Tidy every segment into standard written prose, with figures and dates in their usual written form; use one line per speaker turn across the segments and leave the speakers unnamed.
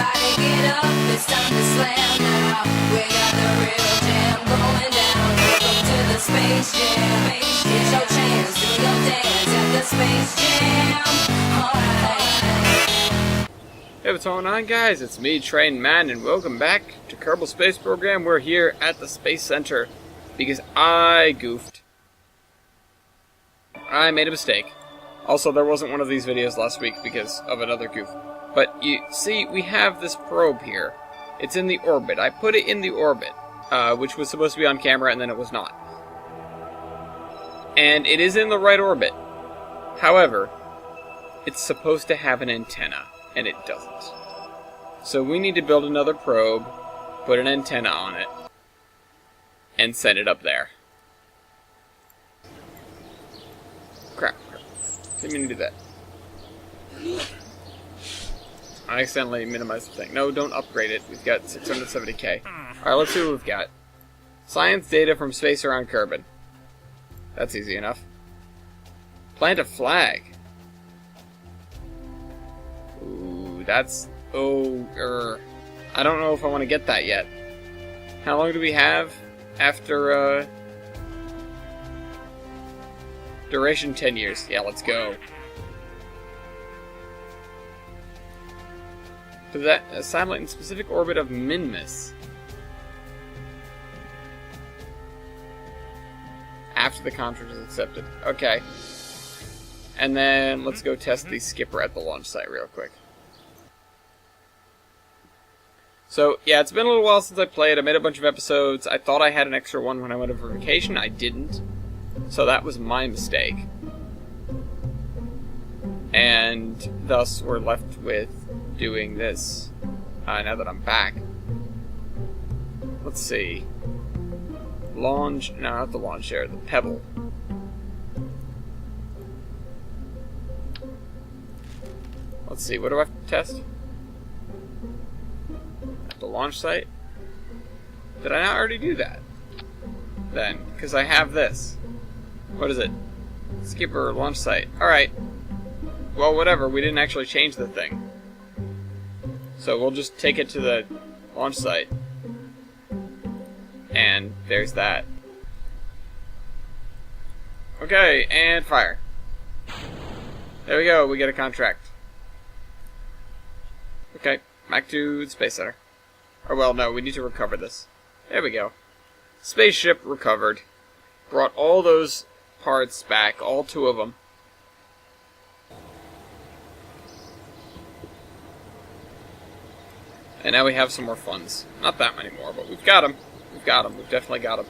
Everybody get up, it's time to slam now. We got the real jam going down. Welcome to the Space Jam. Here's your chance, do your dance at the Space Jam. Alright.
Hey, what's going on, guys? It's me, Train Man, and welcome back to Kerbal Space Program. We're here at the Space Center because I goofed. I made a mistake. Also, there wasn't one of these videos last week because of another goof. But you see, we have this probe here. It's in the orbit. I put it in the orbit, which was supposed to be on camera, and then it was not. And it is in the right orbit. However, it's supposed to have an antenna, and it doesn't. So we need to build another probe, put an antenna on it, and send it up there. Crap. Didn't mean to do that. I accidentally minimized the thing. No, don't upgrade it. We've got 670k. Alright, let's see what we've got. Science data from space around Kerbin. That's easy enough. Plant a flag. Ooh, that's... I don't know if I want to get that yet. How long do we have after, duration 10 years. Yeah, let's go. To that, a satellite in specific orbit of Minmus. After the contract is accepted. Okay. And then let's go test the skipper at the launch site real quick. So, yeah, it's been a little while since I played. I made a bunch of episodes. I thought I had an extra one when I went over vacation. I didn't. So that was my mistake. And thus we're left with doing this. Now that I'm back. Let's see. Launch. No, not the launch chair. The pebble. Let's see. What do I have to test? At the launch site? Did I not already do that? Then. Because I have this. What is it? Skipper launch site. Alright. Well, whatever. We didn't actually change the thing. So we'll just take it to the launch site. And there's that. Okay, and fire. There we go. We get a contract. Okay, back to the Space Center. Or, well, no, we need to recover this. There we go. Spaceship recovered. Brought all those parts back, all 2 of them. And now we have some more funds. Not that many more, but we've got them. We've got them. We've definitely got them.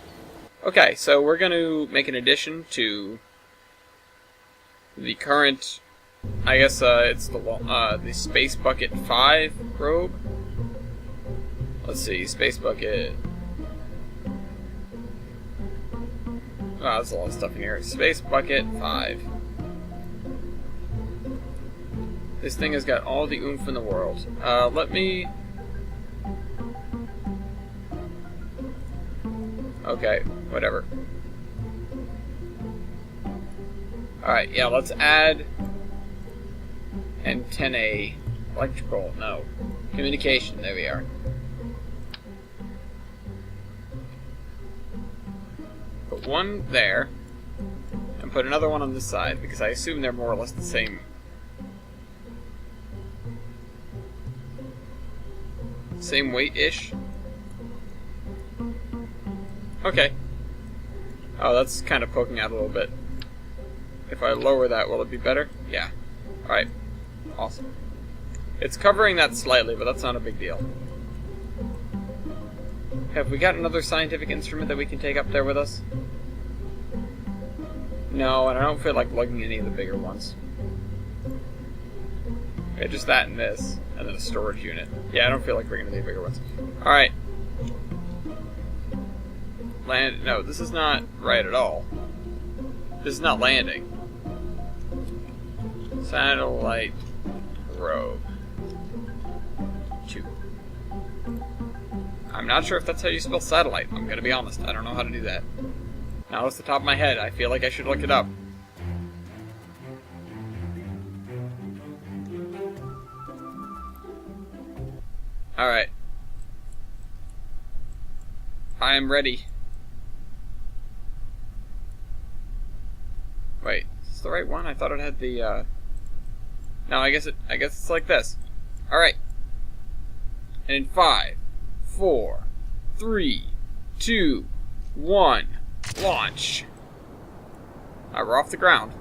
Okay, so we're going to make an addition to the current, I guess it's the Space Bucket 5 probe. Let's see, Space Bucket. Oh, there's a lot of stuff in here. Space Bucket 5. This thing has got all the oomph in the world. Let me... Okay, whatever. Alright, yeah, let's add antennae. Electrical, no. Communication, there we are. Put one there, and put another one on this side, because I assume they're more or less the same. Same weight-ish. Okay. Oh, that's kind of poking out a little bit. If I lower that, will it be better? Yeah. Alright. Awesome. It's covering that slightly, but that's not a big deal. Have we got another scientific instrument that we can take up there with us? No, and I don't feel like lugging any of the bigger ones. Okay, just that and this, and then a storage unit. Yeah, I don't feel like bringing any bigger ones. Alright. Land. No, this is not right at all. This is not landing. Satellite probe 2. I'm not sure if that's how you spell satellite. I'm gonna be honest. I don't know how to do that. Not off the top of my head. I feel like I should look it up. Alright. I am ready. Wait, is this the right one? I thought it had the, No, I guess it's like this. Alright. And in 5, 4, 3, 2, 1, launch. Alright, we're off the ground.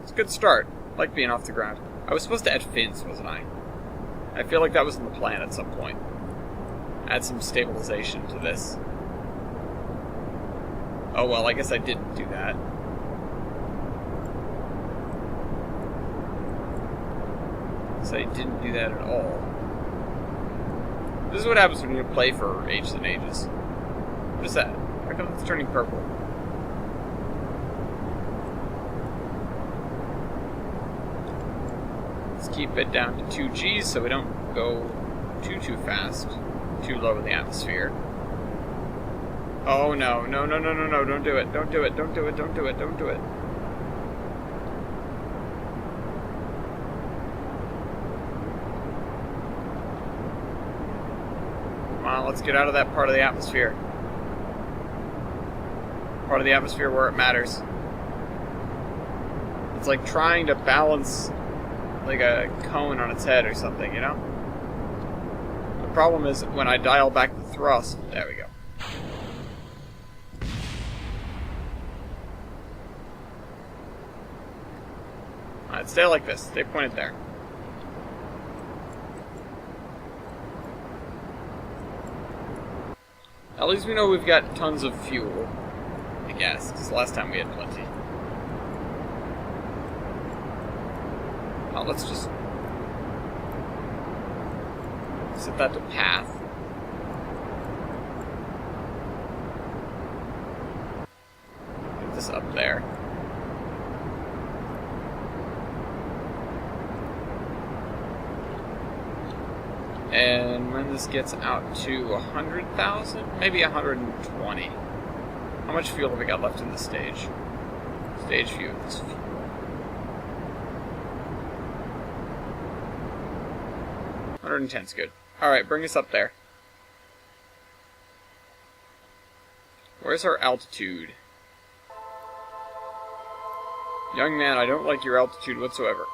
It's a good start. I like being off the ground. I was supposed to add fins, wasn't I? I feel like that was in the plan at some point. Add some stabilization to this. Oh well, I guess I didn't do that. So I didn't do that at all. This is what happens when you play for ages and ages. What is that? How come it's turning purple? Let's keep it down to 2 Gs so we don't go too fast. Too low in the atmosphere. Oh no, no, no, no, no, no, don't do it, don't do it, don't do it, don't do it, don't do it. Come on, let's get out of that part of the atmosphere. Part of the atmosphere where it matters. It's like trying to balance like a cone on its head or something, you know? The problem is when I dial back the thrust, there we go. Alright, stay like this. Stay pointed there. At least we know we've got tons of fuel, I guess, because last time we had plenty. Well, let's just set that to path. Get this up there. And when this gets out to 100,000, maybe 120. How much fuel have we got left in this stage? Stage view of this fuel. $110's good. Alright, bring us up there. Where's our altitude? Young man, I don't like your altitude whatsoever.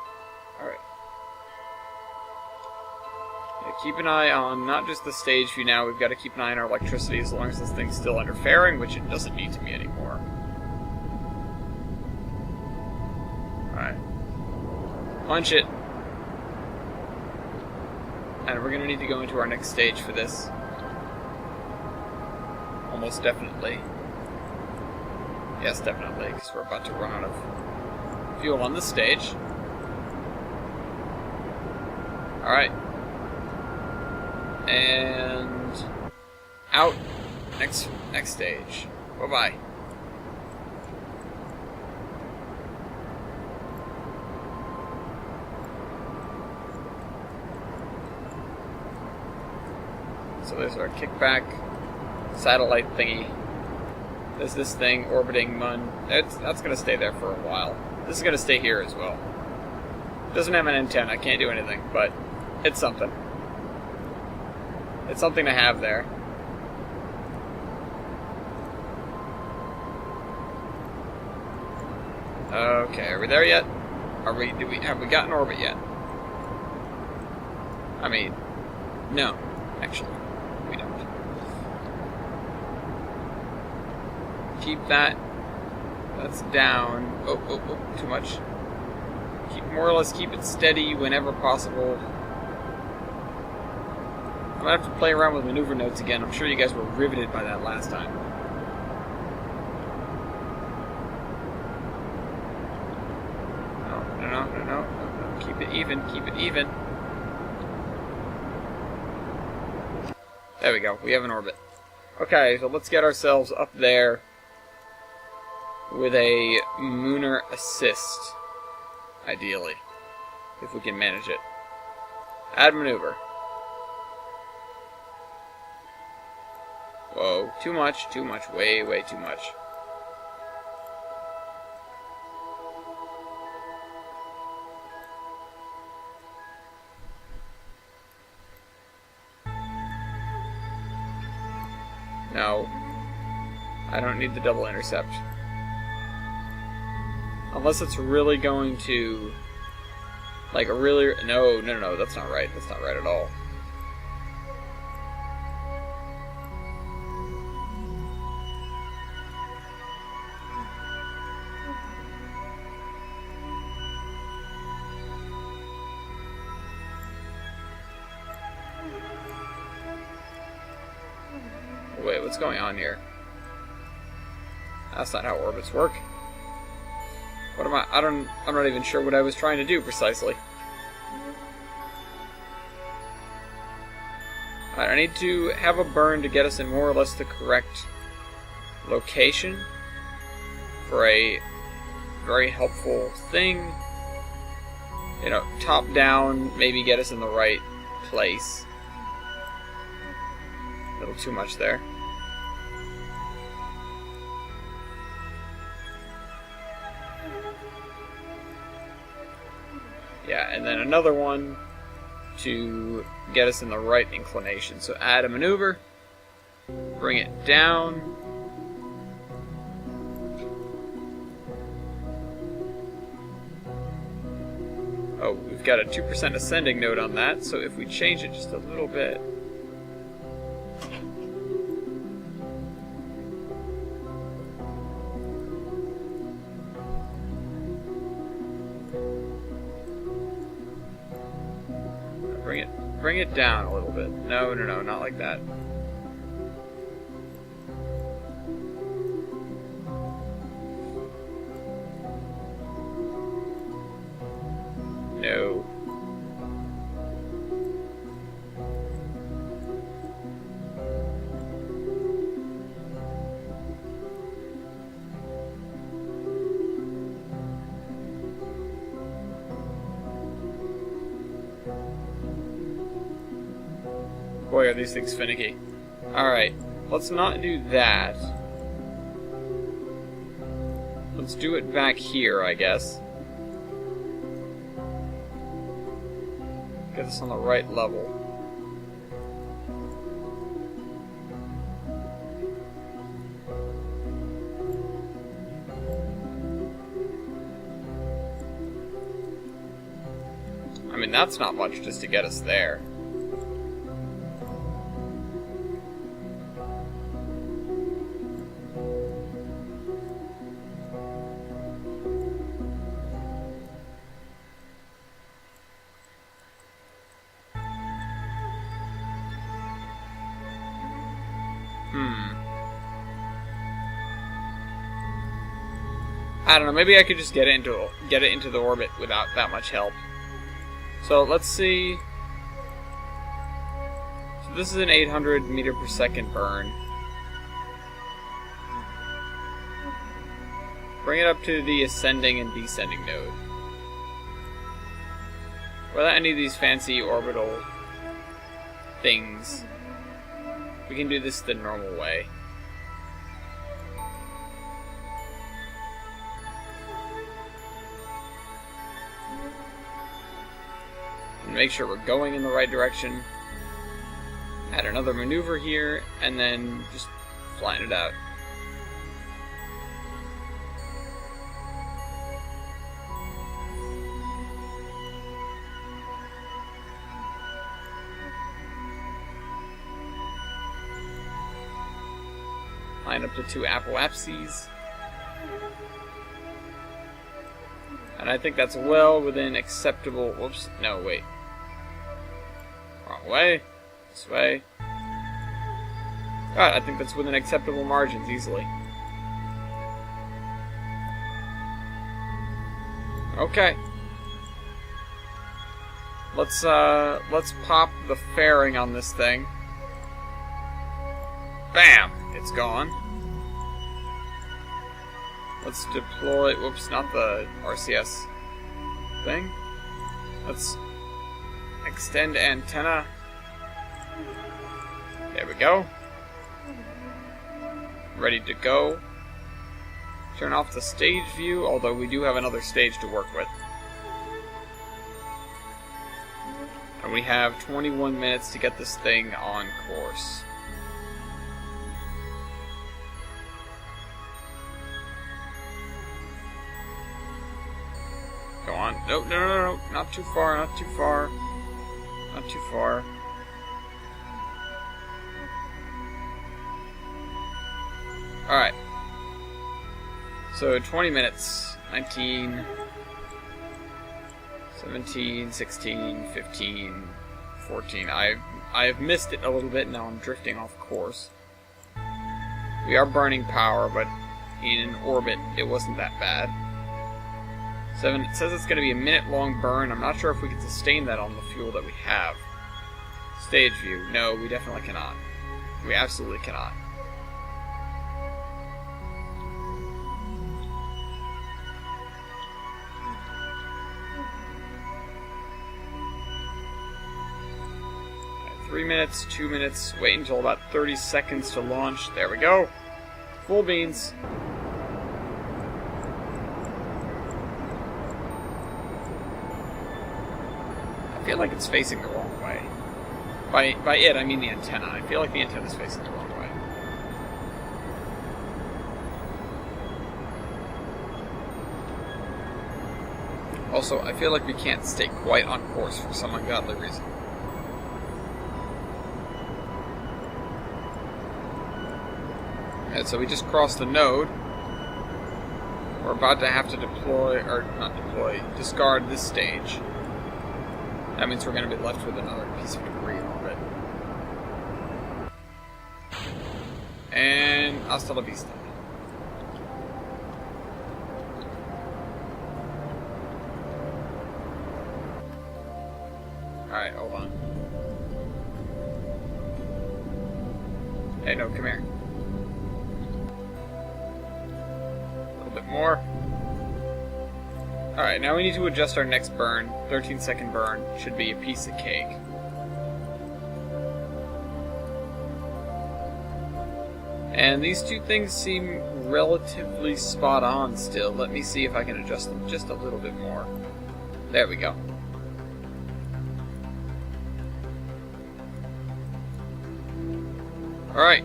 Alright. Yeah, keep an eye on not just the stage view now, we've got to keep an eye on our electricity as long as this thing's still interfering, which it doesn't need to be anymore. Alright. Punch it. And we're going to need to go into our next stage for this. Almost definitely. Yes, definitely, because we're about to run out of fuel on this stage. Alright. And out. Next stage. Bye-bye. So there's our kickback satellite thingy. There's this thing orbiting Mun. That's going to stay there for a while. This is going to stay here as well. It doesn't have an antenna. I can't do anything, but it's something. It's something to have there. Okay, are we there yet? Have we gotten orbit yet? I mean, no, actually. We don't. Keep that. That's down. Oh, too much. More or less keep it steady whenever possible. I'm gonna have to play around with maneuver notes again. I'm sure you guys were riveted by that last time. No. Keep it even. Keep it even. There we go. We have an orbit. Okay, so let's get ourselves up there with a Mooner assist, ideally, if we can manage it. Add maneuver. Whoa, too much, way too much. No. I don't need the double intercept. Unless it's really going to... Like a really... No, that's not right. That's not right at all. Wait, what's going on here? That's not how orbits work. What am I'm not even sure what I was trying to do precisely. Alright, I need to have a burn to get us in more or less the correct location for a very helpful thing. You know, top down, maybe get us in the right place. A little too much there. Yeah, and then another one to get us in the right inclination. So add a maneuver, bring it down. Oh, we've got a 2% ascending node on that, so if we change it just a little bit. Bring it down a little bit. No, not like that. No. Boy, are these things finicky. Alright, let's not do that. Let's do it back here, I guess. Get this on the right level. I mean, that's not much just to get us there. I don't know, maybe I could just get it into the orbit without that much help. So let's see. So this is an 800 meter per second burn. Bring it up to the ascending and descending node. Without any of these fancy orbital things, we can do this the normal way. And make sure we're going in the right direction. Add another maneuver here, and then just flatten it out. Line up to 2 apoapses. And I think that's well within acceptable... Whoops. No, wait. Wrong way. This way. God, I think that's within acceptable margins easily. Okay. Let's pop the fairing on this thing. Bam! It's gone. Let's deploy... Whoops, not the RCS thing. Let's extend antenna. There we go. Ready to go. Turn off the stage view, although we do have another stage to work with. And we have 21 minutes to get this thing on course. No, no, no, no, not too far, not too far. Not too far. Alright. So 20 minutes. 19, 17, 16, 15, 14. I have missed it a little bit, now I'm drifting off course. We are burning power, but in orbit it wasn't that bad. 7, it says it's going to be a minute-long burn. I'm not sure if we can sustain that on the fuel that we have. Stage view. No, we definitely cannot. We absolutely cannot. Right, 3 minutes, 2 minutes. Wait until about 30 seconds to launch. There we go. Full beans. I feel like it's facing the wrong way. By it, I mean the antenna. I feel like the antenna is facing the wrong way. Also, I feel like we can't stay quite on course for some ungodly reason. Alright, so we just crossed the node. We're about to have to deploy, or not deploy, discard this stage. That means we're going to be left with another piece of debris in orbit. And hasta la vista. Alright, hold on. Hey, no, come here. A little bit more. Alright, now we need to adjust our next burn. 13-second burn should be a piece of cake. And these two things seem relatively spot on still. Let me see if I can adjust them just a little bit more. There we go. Alright,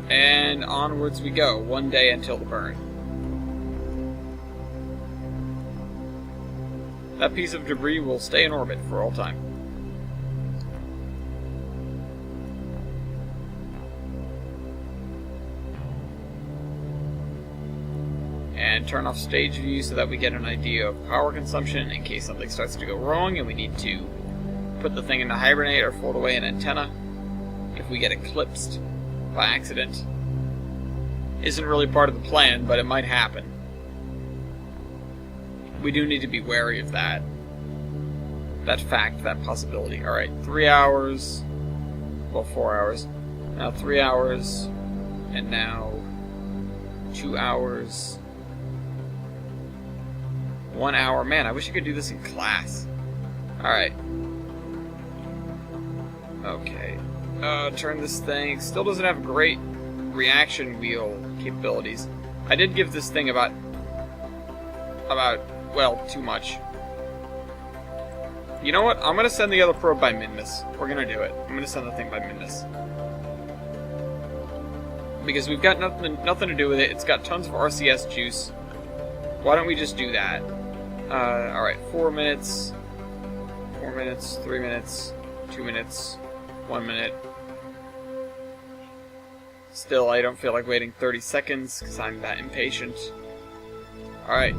and onwards we go. 1 day until the burn. That piece of debris will stay in orbit for all time. And turn off stage view so that we get an idea of power consumption in case something starts to go wrong and we need to put the thing into hibernate or fold away an antenna. If we get eclipsed by accident. Isn't really part of the plan, but it might happen. We do need to be wary of that. That fact, that possibility. Alright, 3 hours. Well, 4 hours. Now 3 hours. And now 2 hours. 1 hour. Man, I wish I could do this in class. Alright. Okay. Turn this thing. Still doesn't have great reaction wheel capabilities. I did give this thing about, well, too much. You know what? I'm going to send the other probe by Minmus. We're going to do it. I'm going to send the thing by Minmus. Because we've got nothing to do with it. It's got tons of RCS juice. Why don't we just do that? Alright, 4 minutes. 4 minutes, 3 minutes, 2 minutes, 1 minute. Still, I don't feel like waiting 30 seconds because I'm that impatient. Alright.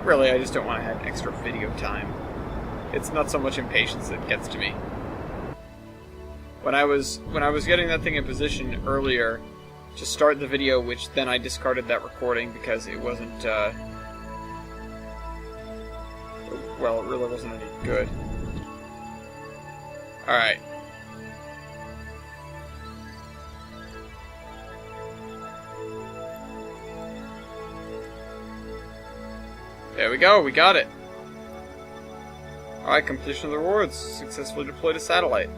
Really, I just don't want to have extra video time. It's not so much impatience that gets to me. When I was getting that thing in position earlier to start the video, which then I discarded that recording because it wasn't, well, it really wasn't any good. Alright. There we go, we got it. Alright, completion of the rewards. Successfully deployed a satellite.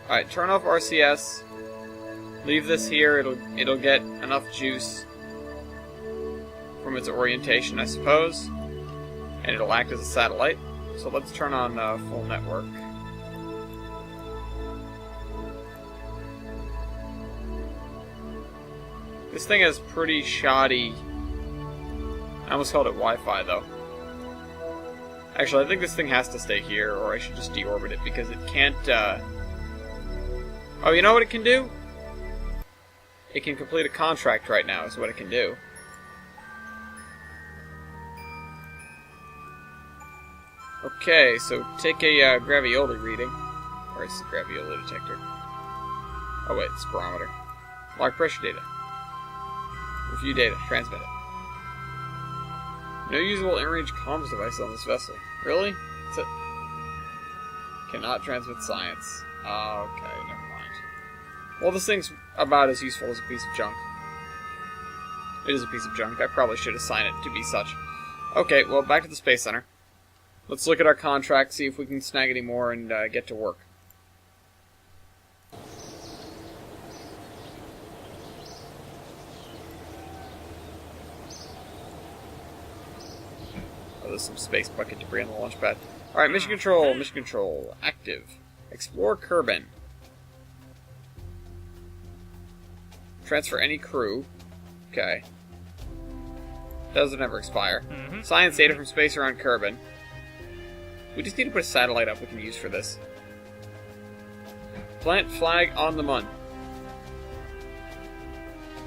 Alright, turn off RCS. Leave this here, it'll get enough juice from its orientation, I suppose. And it'll act as a satellite. So let's turn on full network. This thing has pretty shoddy... I almost called it Wi-Fi, though. Actually, I think this thing has to stay here, or I should just deorbit it, because it can't, Oh, you know what it can do? It can complete a contract right now, is what it can do. Okay, so take a gravioli reading. Or it's the gravioli detector. Oh wait, it's barometer. Log pressure data. Review data. Transmit it. No usable in-range comms device on this vessel. Really? That's it. Cannot transmit science. Okay, never mind. Well, this thing's about as useful as a piece of junk. It is a piece of junk. I probably should assign it to be such. Okay, well, back to the Space Center. Let's look at our contract, see if we can snag any more, and get to work. Oh, there's some space bucket debris on the launch pad. Alright, mission control, active. Explore Kerbin. Transfer any crew. Okay. Doesn't ever expire. Science data from space around Kerbin. We just need to put a satellite up we can use for this. Plant flag on the Mun.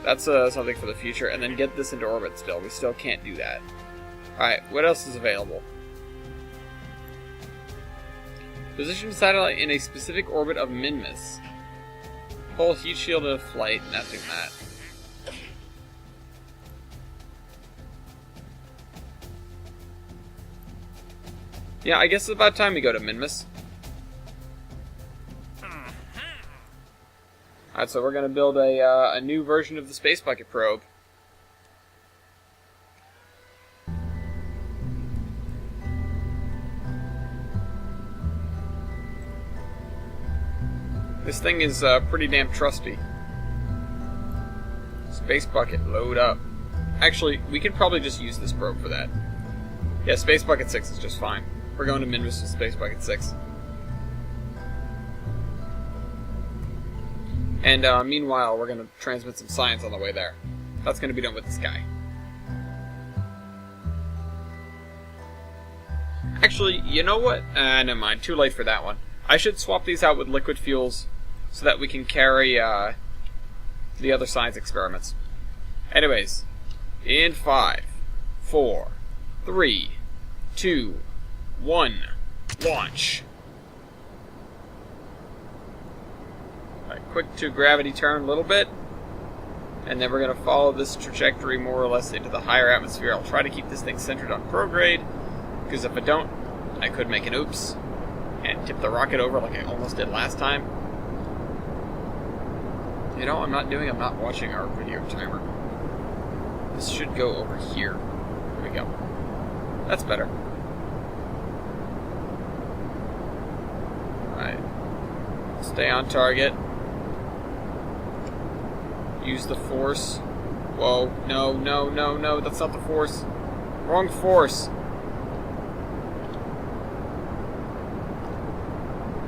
That's something for the future. And then get this into orbit still. We still can't do that. Alright, what else is available? Position satellite in a specific orbit of Minmus. Pull heat shield into flight. Not doing that. Yeah, I guess it's about time we go to Minmus. Alright, so we're going to build a new version of the Space Bucket probe. This thing is pretty damn trusty. Space Bucket, load up. Actually, we could probably just use this probe for that. Yeah, Space Bucket 6 is just fine. We're going to Minmus with Space Bucket 6. And meanwhile, we're going to transmit some science on the way there. That's going to be done with this guy. Actually, you know what? Never mind. Too late for that one. I should swap these out with liquid fuels so that we can carry the other science experiments. Anyways, in 5, 4, 3, 2, 1, launch. Alright, quick to gravity turn a little bit. And then we're going to follow this trajectory more or less into the higher atmosphere. I'll try to keep this thing centered on prograde, because if I don't, I could make an oops and tip the rocket over like I almost did last time. You know what I'm not watching our video timer. This should go over here. There we go. That's better. Alright. Stay on target. Use the force. Whoa. No, no, no, no. That's not the force. Wrong force.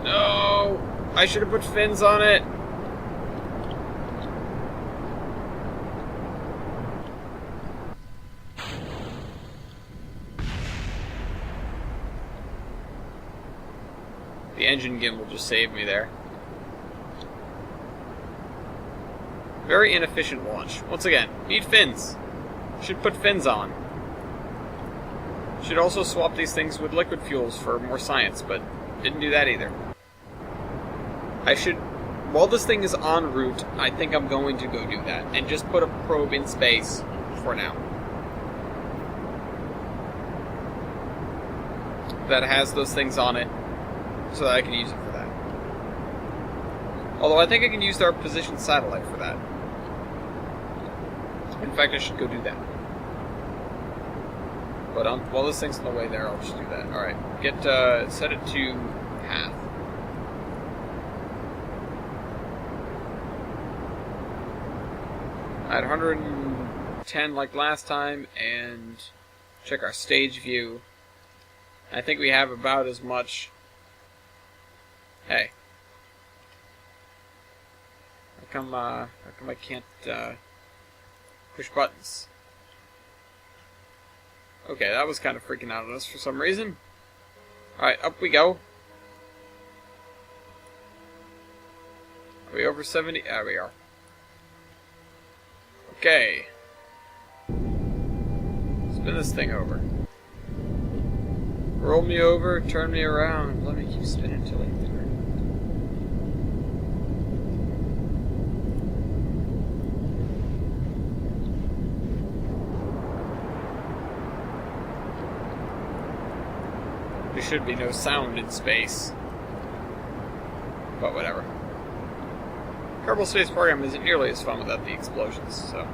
No! I should have put fins on it. The engine gimbal just saved me there. Very inefficient launch. Once again, need fins. Should put fins on. Should also swap these things with liquid fuels for more science, but didn't do that either. I should... While this thing is en route, I think I'm going to go do that. And just put a probe in space for now. That has those things on it, so that I can use it for that. Although I think I can use our position satellite for that. In fact, I should go do that. But while this thing's on the way there, I'll just do that. Alright, set it to path. At 110 like last time, and check our stage view. I think we have about as much. Hey. How come I can't, Push buttons. Okay, that was kind of freaking out on us for some reason. Alright, up we go. Are we over 70? There we are. Okay. Spin this thing over. Roll me over, turn me around. Let me keep spinning until I hit the ground. There should be no sound in space. But whatever. Kerbal Space Program isn't nearly as fun without the explosions, so...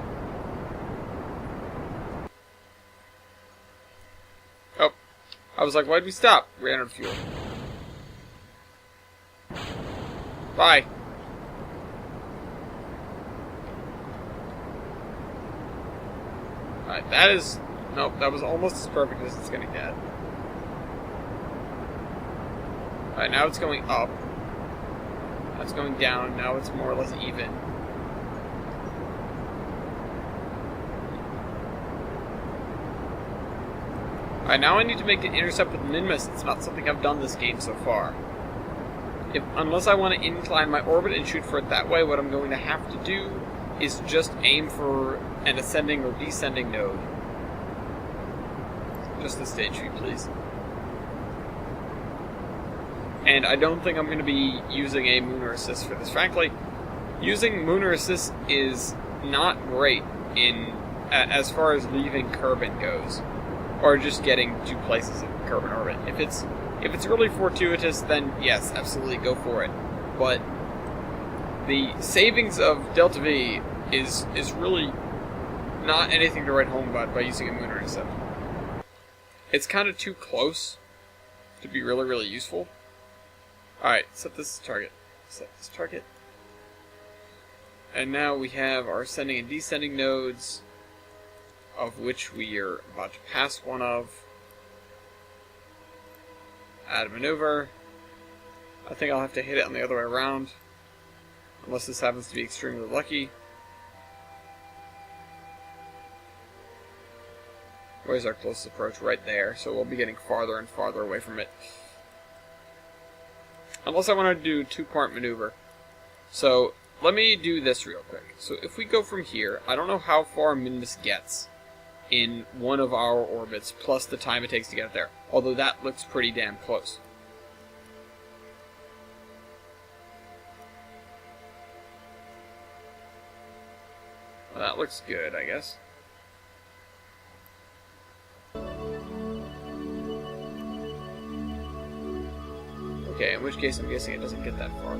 Oh. I was like, why'd we stop? Ran out of fuel. Bye. Alright, that is... Nope, that was almost as perfect as it's gonna get. Alright, now it's going up. Now it's going down. Now it's more or less even. Alright, now I need to make an intercept with Minmus. It's not something I've done this game so far. Unless I want to incline my orbit and shoot for it that way, what I'm going to have to do is just aim for an ascending or descending node. Just the stage view, please. And I don't think I'm going to be using a Lunar Assist for this. Frankly, using Lunar Assist is not great in as far as leaving Kerbin goes, or just getting to places in Kerbin orbit. If it's really fortuitous, then yes, absolutely go for it. But the savings of Delta V is really not anything to write home about by using a Lunar Assist. It's kind of too close to be really, really useful. Alright, set this target. Set this target. And now we have our ascending and descending nodes, of which we are about to pass one of. Add a maneuver. I think I'll have to hit it on the other way around, unless this happens to be extremely lucky. Where's our closest approach? Right there, so we'll be getting farther and farther away from it. Unless I want to do two-part maneuver. So, let me do this real quick. So, if we go from here, I don't know how far Minmus gets in one of our orbits, plus the time it takes to get there. Although that looks pretty damn close. Well, that looks good, I guess. Okay, in which case I'm guessing it doesn't get that far.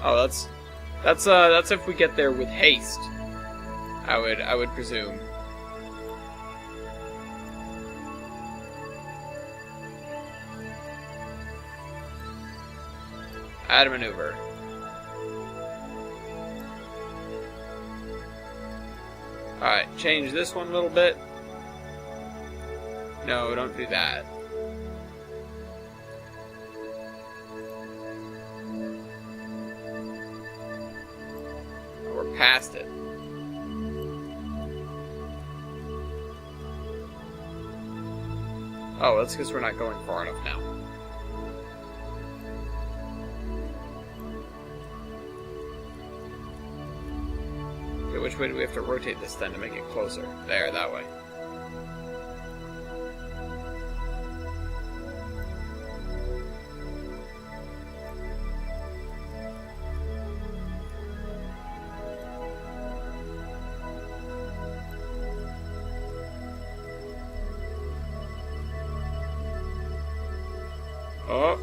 Oh, that's if we get there with haste. I would presume. Add a maneuver. Alright, change this one a little bit. No, don't do that. We're past it. Oh, that's because we're not going far enough now. Okay, which way do we have to rotate this then to make it closer? There, that way. Oh.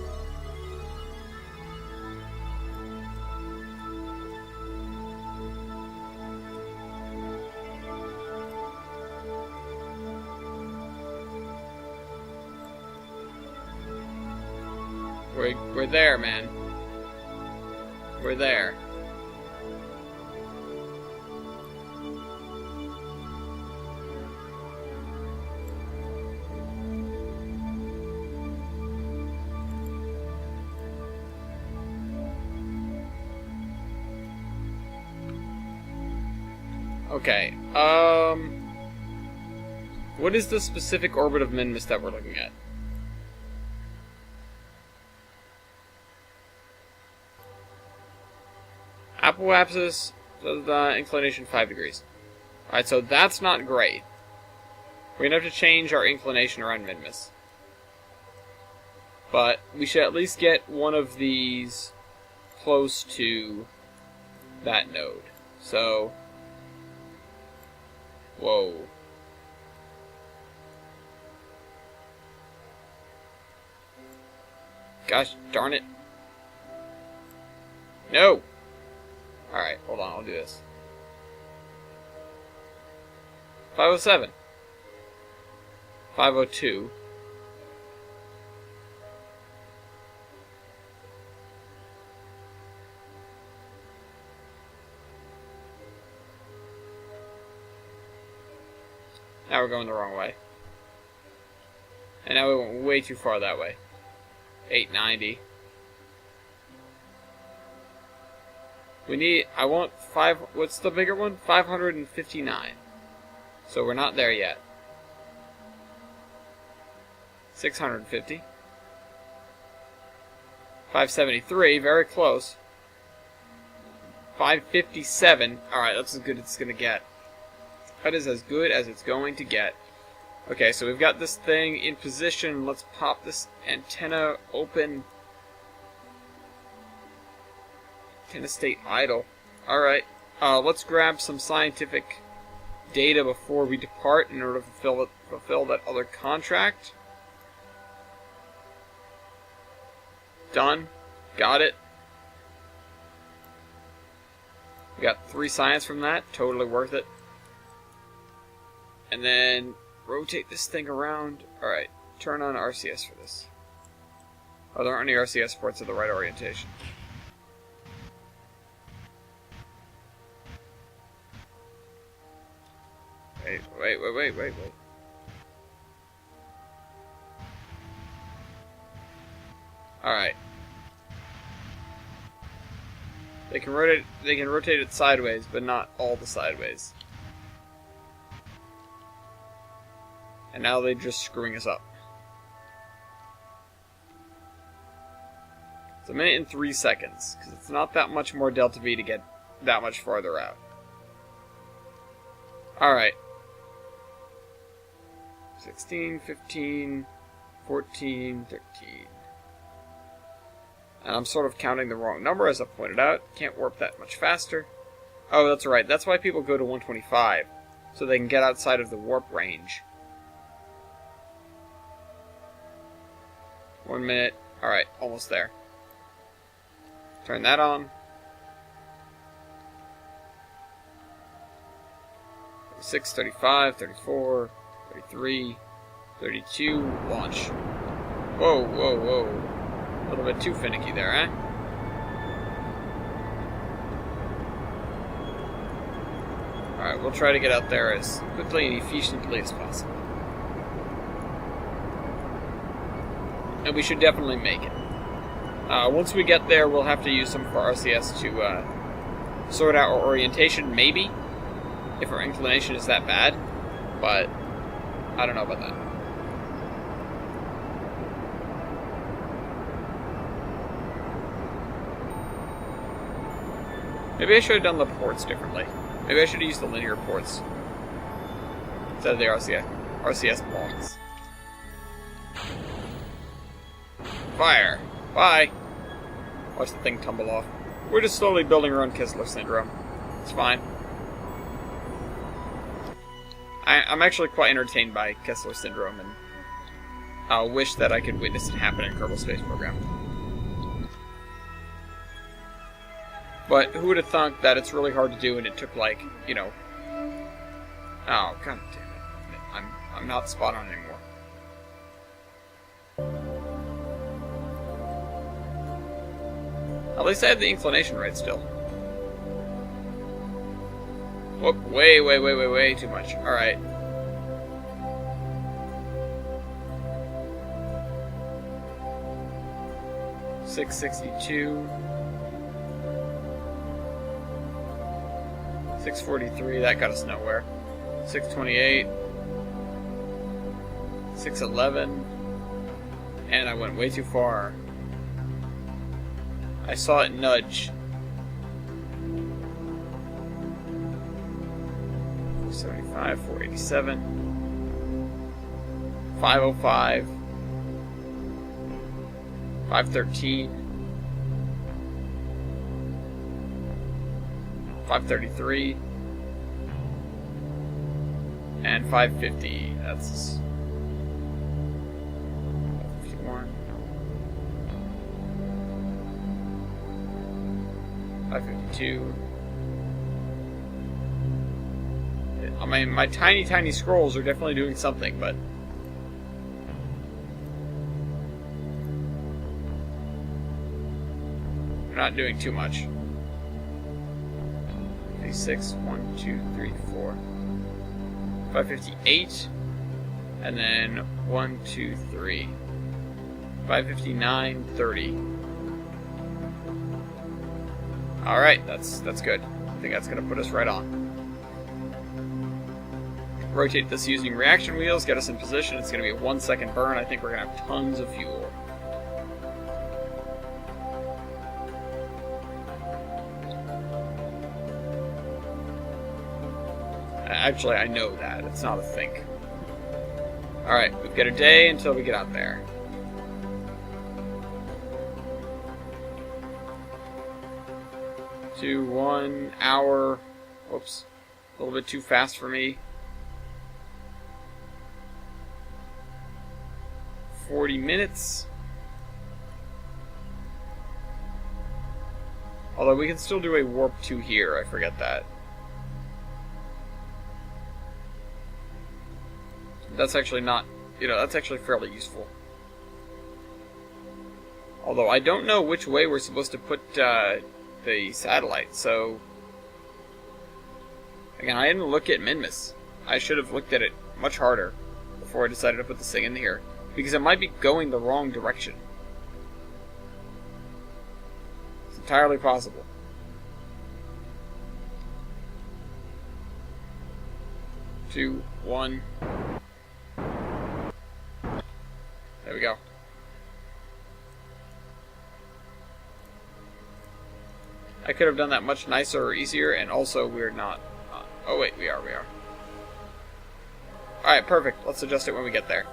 We're there, man. We're there. Okay. What is the specific orbit of Minmus that we're looking at? Apoapsis, inclination 5 degrees. Alright, so that's not great. We're gonna have to change our inclination around Minmus. But we should at least get one of these close to that node. So, whoa. Gosh darn it. No! Alright, hold on, I'll do this. 507. 502. Now we're going the wrong way. And now we went way too far that way. 890. We need, I want what's the bigger one? 559. So we're not there yet. 650. 573, very close. 557. Alright, that's as good as it's gonna get. That is as good as it's going to get. Okay, so we've got this thing in position. Let's pop this antenna open. Antenna state idle. Alright, let's grab some scientific data before we depart in order to fulfill that other contract. Done. Got it. We got 3 science from that. Totally worth it. And then rotate this thing around. Alright, turn on RCS for this. Oh, there aren't any RCS ports of the right orientation. Wait. Alright. They can rotate it sideways, but not all the sideways. And now they're just screwing us up. It's 1 minute and 3 seconds, because it's not that much more delta V to get that much farther out. Alright. 16, 15, 14, 13. And I'm sort of counting the wrong number, as I pointed out. Can't warp that much faster. Oh, that's right. That's why people go to 125, so they can get outside of the warp range. 1 minute. Alright, almost there. Turn that on. 36, 35, 34, 33, 32, launch. Whoa. A little bit too finicky there, eh? Alright, we'll try to get out there as quickly and efficiently as possible. And we should definitely make it. Once we get there, we'll have to use some of our RCS to sort out our orientation, maybe, if our inclination is that bad. But I don't know about that. Maybe I should have done the ports differently. Maybe I should have used the linear ports instead of the RCS blocks. Fire! Bye! Watch the thing tumble off. We're just slowly building our own Kessler syndrome. It's fine. I'm actually quite entertained by Kessler syndrome, and I wish that I could witness it happen in Kerbal Space Program. But who would have thunk that it's really hard to do, and it took like, you know... Oh, god damn it. I'm not spot on anymore. At least I have the inclination right still. Whoop, way too much. Alright. $662. 643, that got us nowhere. 628. 611. And I went way too far. I saw it nudge. 475, 487. 505. 513. 533. And 550. That's 51. 552. I mean, my tiny scrolls are definitely doing something, but they're not doing too much. 56, 1, 2, 3, 4. 558, and then 1, 2, 3. 559, 30. Alright, that's good. I think that's going to put us right on. Rotate this using reaction wheels, get us in position. It's going to be a 1 second burn. I think we're going to have tons of fuel. Actually, I know that. It's not a think. Alright, we've got a day until we get out there. To 1 hour. Whoops. A little bit too fast for me. 40 minutes. Although we can still do a warp 2 here, I forget that. That's actually not, that's actually fairly useful. Although I don't know which way we're supposed to put the satellite, so again, I didn't look at Minmus. I should have looked at it much harder before I decided to put this thing in here, because it might be going the wrong direction. It's entirely possible. Two, one. There we go. I could have done that much nicer or easier, and also we're not. Oh wait, we are. Alright, perfect. Let's adjust it when we get there.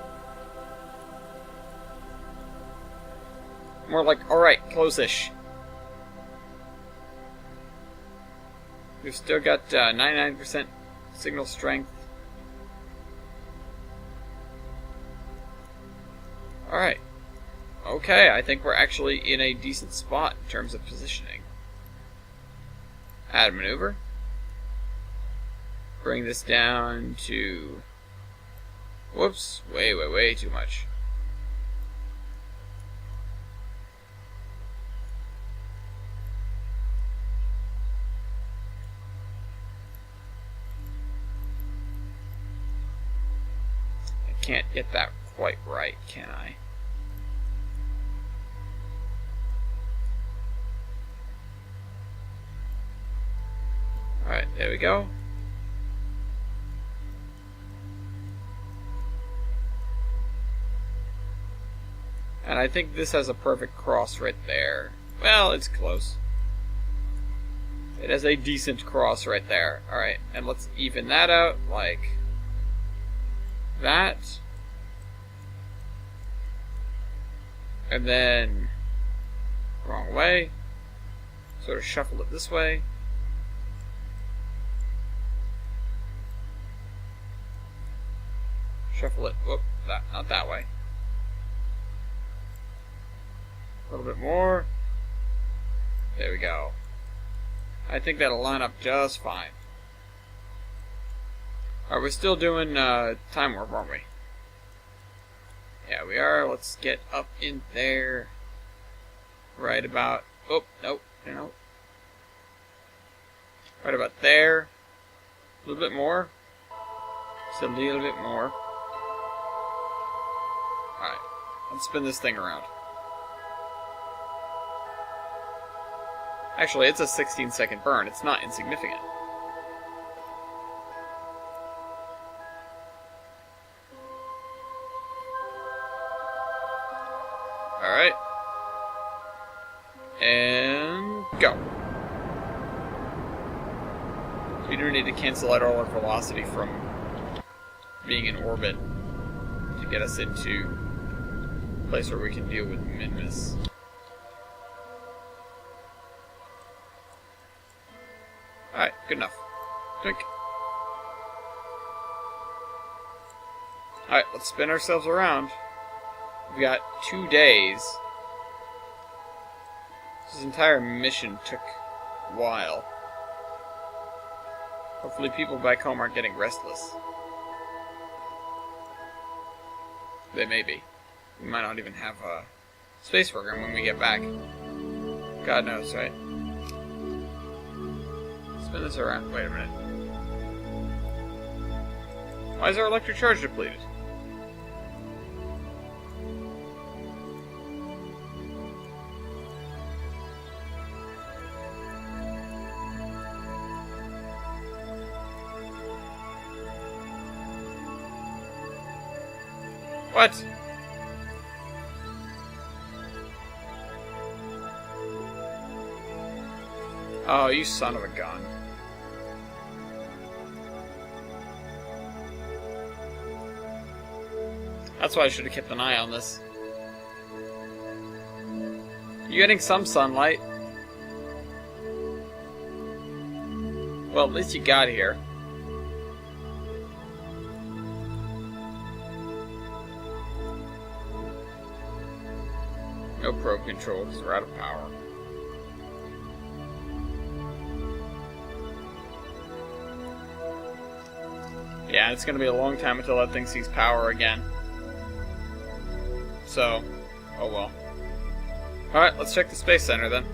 More like, alright, close-ish. We've still got 99% signal strength. Alright. Okay, I think we're actually in a decent spot in terms of positioning. Add maneuver. Bring this down to... Whoops, way too much. I can't get that quite right, can I? Alright, there we go. And I think this has a perfect cross right there. Well, it's close. It has a decent cross right there. Alright, and let's even that out like that. And then wrong way. Sort of shuffle it this way. Shuffle it. Whoop, not that way. A little bit more. There we go. I think that'll line up just fine. Alright, we're still doing time warp, aren't we? Yeah, we are. Let's get up in there. Right about... Oh, nope. Right about there. A little bit more. Just a little bit more. Alright. Let's spin this thing around. Actually, it's a 16-second burn. It's not insignificant. Go. We do need to cancel out all our velocity from being in orbit to get us into a place where we can deal with Minmus. Alright, good enough. Drink. Alright, let's spin ourselves around. We got 2 days. This entire mission took a while. Hopefully people back home aren't getting restless. They may be. We might not even have a space program when we get back. God knows, right? Spin this around. Wait a minute. Why is our electric charge depleted? What? Oh, you son of a gun. That's why I should have kept an eye on this. You getting some sunlight? Well, at least you got here. No probe control because we're out of power. Yeah, it's going to be a long time until that thing sees power again. So, oh well. Alright, let's check the Space Center then.